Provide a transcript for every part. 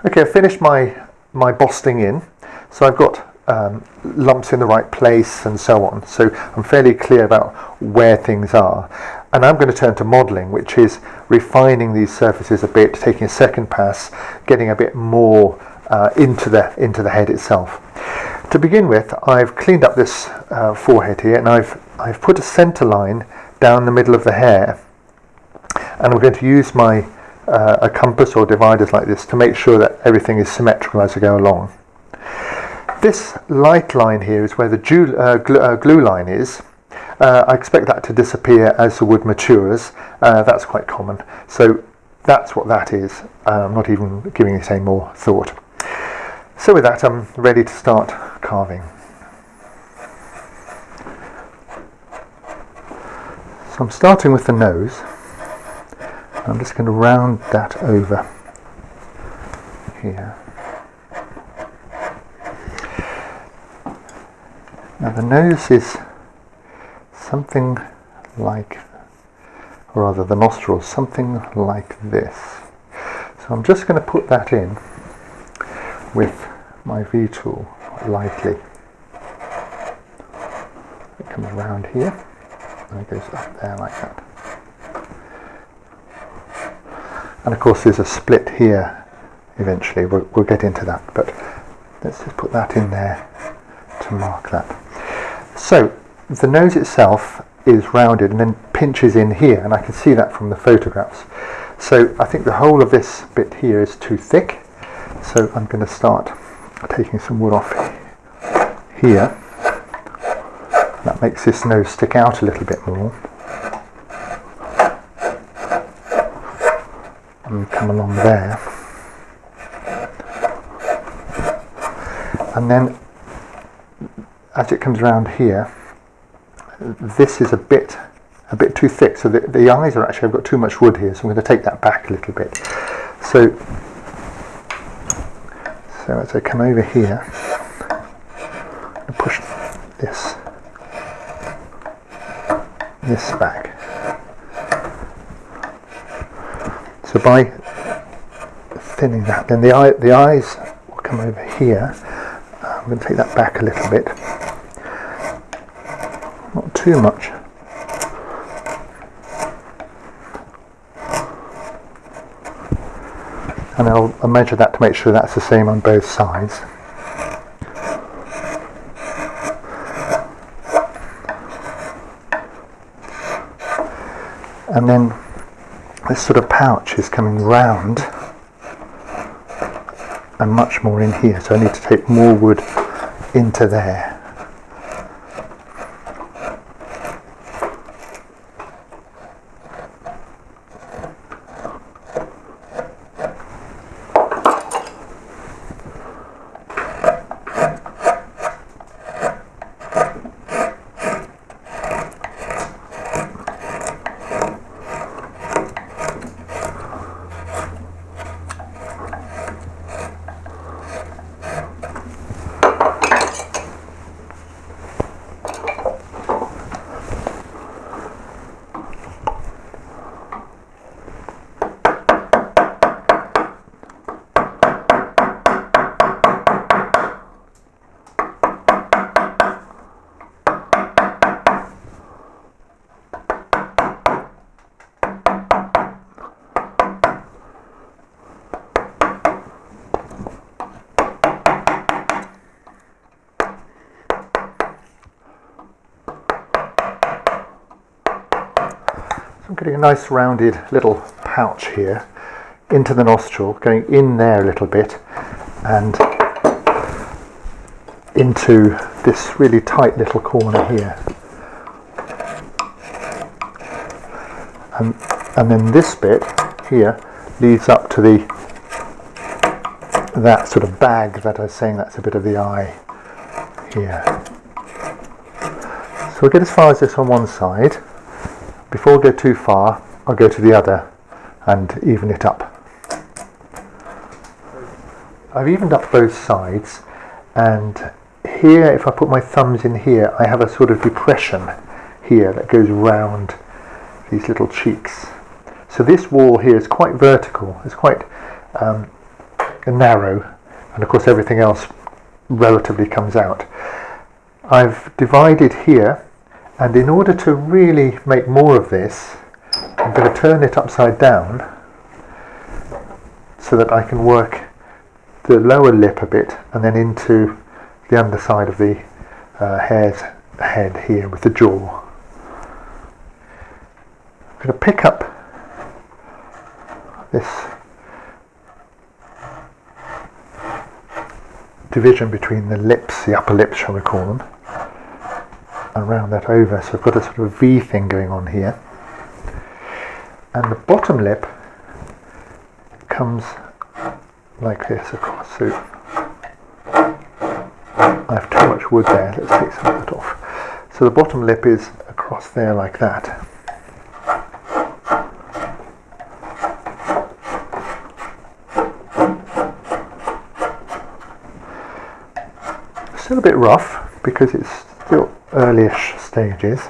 Okay, I've finished my Bosting in, so I've got lumps in the right place and so on, so I'm fairly clear about where things are. And I'm going to turn to modelling, which is refining these surfaces a bit, taking a second pass, getting a bit more into the head itself. To begin with, I've cleaned up this forehead here, and I've put a centre line down the middle of the hair, and I'm going to use my a compass or dividers like this to make sure that everything is symmetrical as I go along. This light line here is where the glue line is. I expect that to disappear as the wood matures. That's quite common. So that's what that is. I'm not even giving it any more thought. So with that, I'm ready to start carving. So I'm starting with the nose. I'm just going to round that over here. Now the nose is something like, or rather the nostrils, something like this. So I'm just going to put that in with my V tool lightly. It comes around here and it goes up there like that. And of course there's a split here eventually, we'll get into that, but let's just put that in there to mark that. So the nose itself is rounded and then pinches in here, and I can see that from the photographs. So I think the whole of this bit here is too thick, so I'm going to start taking some wood off here. That makes this nose stick out a little bit more. And come along there, and then as it comes around here, this is a bit too thick, so the eyes are actually, I've got too much wood here, so I'm going to take that back a little bit. So as I come over here and push this back. So by thinning that, then the eyes will come over here. I'm going to take that back a little bit, not too much. And I'll measure that to make sure that's the same on both sides. And then this sort of pouch is coming round and much more in here, so I need to take more wood into there. I'm getting a nice rounded little pouch here into the nostril, going in there a little bit and into this really tight little corner here. And then this bit here leads up to that sort of bag that I was saying, that's a bit of the eye here. So we'll get as far as this on one side. Before I go too far, I'll go to the other and even it up. I've evened up both sides, and here, if I put my thumbs in here, I have a sort of depression here that goes round these little cheeks. So this wall here is quite vertical. It's quite narrow, and of course everything else relatively comes out. I've divided here, and in order to really make more of this, I'm going to turn it upside down so that I can work the lower lip a bit and then into the underside of the hare's head here with the jaw. I'm going to pick up this division between the lips, the upper lips shall we call them, and round that over, so I've got a sort of V thing going on here, and the bottom lip comes like this across. So I have too much wood there, let's take some of that off. So the bottom lip is across there like that. Still a bit rough because it's still early-ish stages,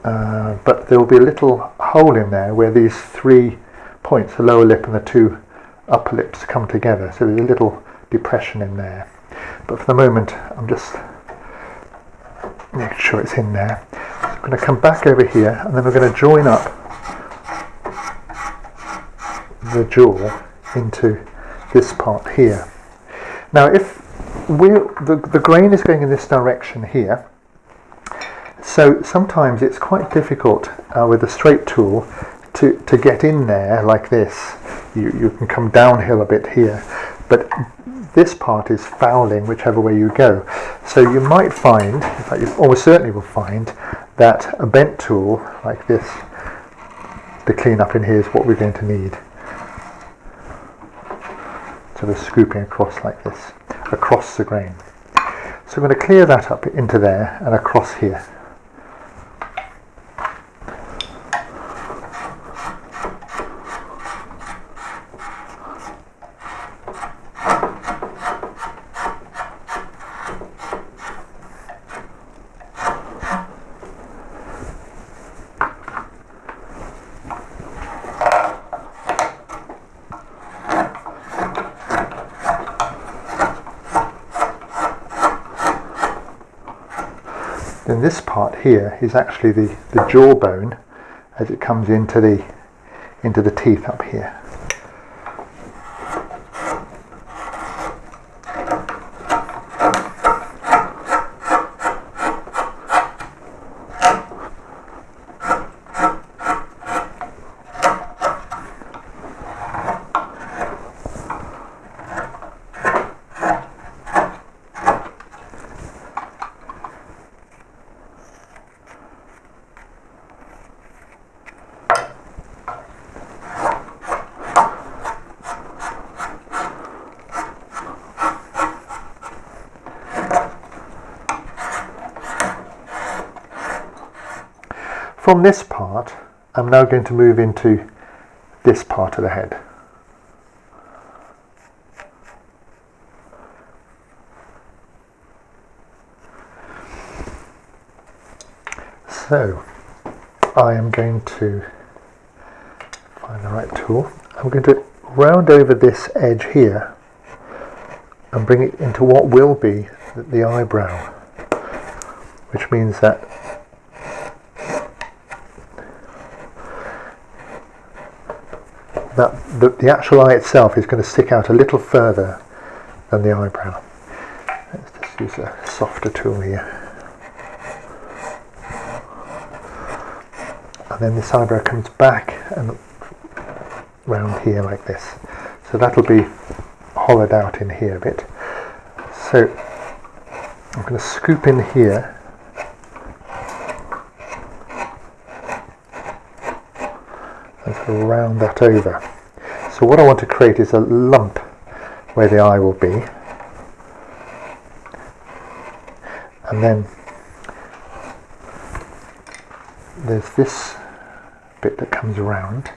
but there will be a little hole in there where these 3 points, the lower lip and the 2 upper lips, come together, so there's a little depression in there, but for the moment I'm just making sure it's in there. So I'm going to come back over here, and then we're going to join up the jaw into this part here. Now if the grain is going in this direction here, so sometimes it's quite difficult with a straight tool to get in there like this. You can come downhill a bit here, but this part is fouling whichever way you go. So you might find, in fact you almost certainly will find, that a bent tool like this to clean up in here is what we're going to need. So we're scooping across like this, across the grain. So I'm going to clear that up into there and across here. Then this part here is actually the jawbone as it comes into the teeth up here. From this part, I'm now going to move into this part of the head. So, I am going to find the right tool. I'm going to round over this edge here and bring it into what will be the eyebrow, which means that the actual eye itself is going to stick out a little further than the eyebrow. Let's just use a softer tool here. And then this eyebrow comes back and round here like this. So that'll be hollowed out in here a bit. So I'm going to scoop in here and sort of round that over. So what I want to create is a lump where the eye will be, and then there's this bit that comes around.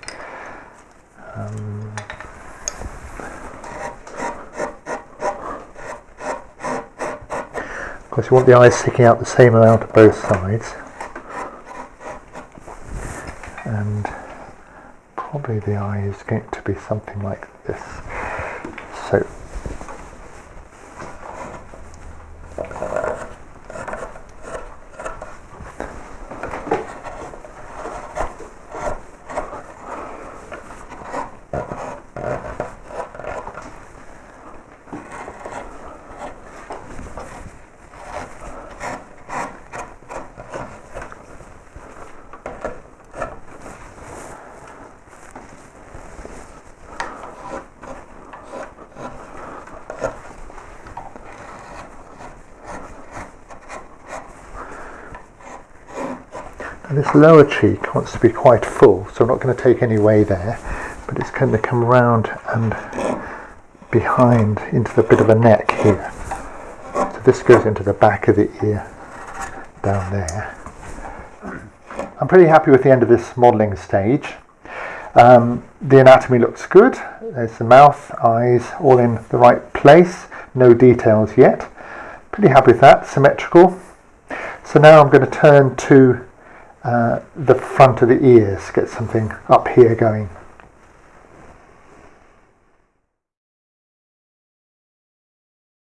Of course you want the eyes sticking out the same amount at both sides, and probably the eye is going to be something like this. So and this lower cheek wants to be quite full, so I'm not going to take any away there, but it's going to come around and behind into the bit of a neck here. So this goes into the back of the ear down there. I'm pretty happy with the end of this modelling stage. The anatomy looks good. There's the mouth, eyes, all in the right place. No details yet. Pretty happy with that, symmetrical. So now I'm going to turn to the front of the ears, get something up here going.